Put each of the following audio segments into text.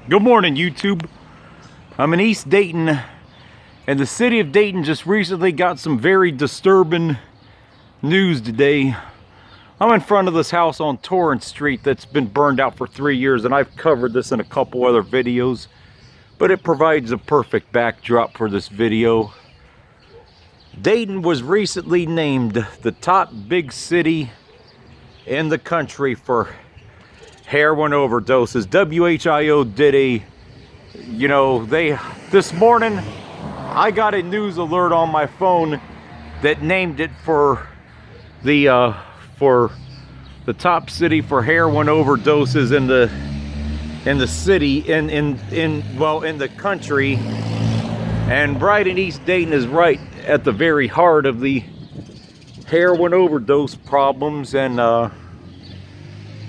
Good morning, YouTube. I'm in East Dayton, and the city of Dayton just recently got some very disturbing news today. I'm in front of this house on Torrance Street that's been burned out for 3 years, and I've covered this in a couple other videos, but it provides a perfect backdrop for this video. Dayton was recently named the top big city in the country for heroin overdoses. WHIO did this morning I got a news alert on my phone that named it for the top city for heroin overdoses in the city, in the country. And right in East Dayton is right at the very heart of the heroin overdose problems, and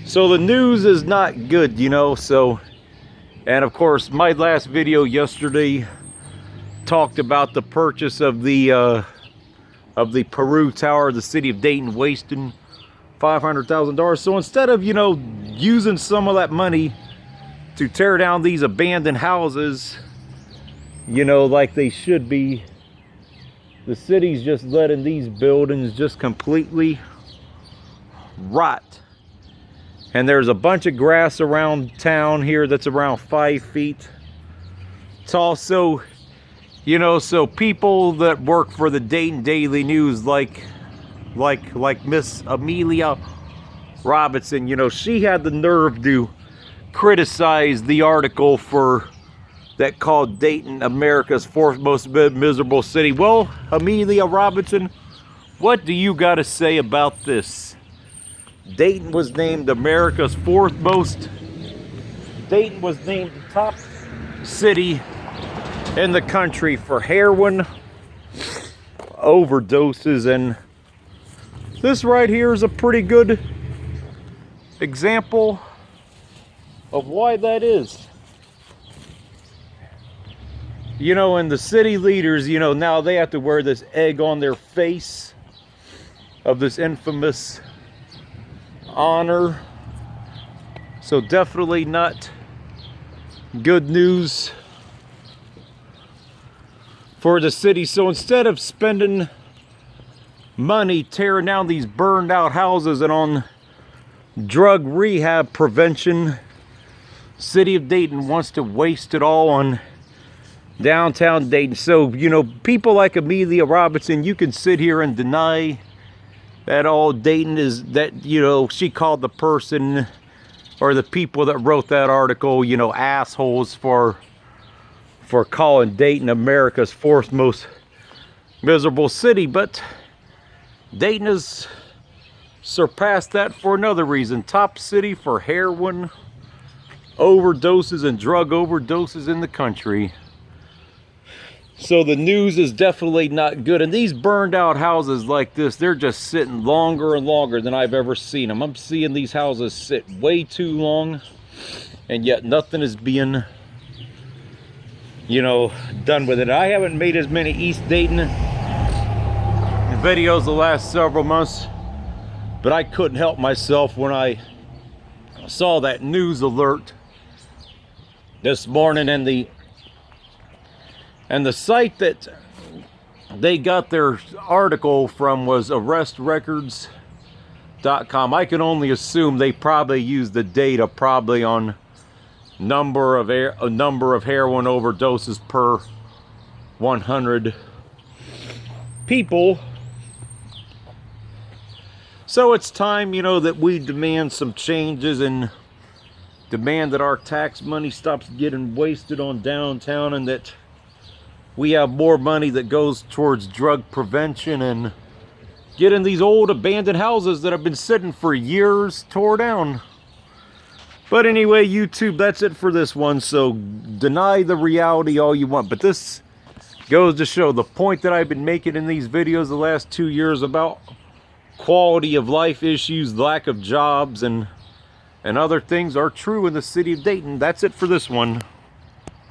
so the news is not good, and of course my last video yesterday talked about the purchase of the Peru Tower, the city of Dayton wasting $500,000. So instead of using some of that money to tear down these abandoned houses, like they should be, the city's just letting these buildings just completely rot. And there's a bunch of grass around town here that's around 5 feet tall. So, so people that work for the Dayton Daily News, like Miss Amelia Robinson, she had the nerve to criticize the article that called Dayton America's fourth most miserable city. Well, Amelia Robinson, what do you got to say about this? Dayton was named America's Dayton was named the top city in the country for heroin overdoses, and this right here is a pretty good example of why that is. And the city leaders, now they have to wear this egg on their face of this infamous honor. So definitely not good news for the city. So instead of spending money tearing down these burned out houses and on drug rehab prevention, city of Dayton wants to waste it all on downtown Dayton. So people like Amelia Robinson, you can sit here and deny that all Dayton is, that she called the person or the people that wrote that article assholes for calling Dayton America's fourth most miserable city. But Dayton has surpassed that for another reason. Top city for heroin overdoses and drug overdoses in the country. So the news is definitely not good. And these burned out houses like this, they're just sitting longer and longer than I've ever seen them. I'm seeing these houses sit way too long, and yet nothing is being, done with it. I haven't made as many East Dayton videos the last several months, but I couldn't help myself when I saw that news alert this morning, and the site that they got their article from was arrestrecords.com. I can only assume they probably used the data probably on number of heroin overdoses per 100 people. So it's time, that we demand some changes and demand that our tax money stops getting wasted on downtown, and that we have more money that goes towards drug prevention and getting these old abandoned houses that have been sitting for years tore down. But anyway, YouTube, that's it for this one. So deny the reality all you want, but this goes to show the point that I've been making in these videos the last 2 years about quality of life issues, lack of jobs, and other things are true in the city of Dayton. That's it for this one.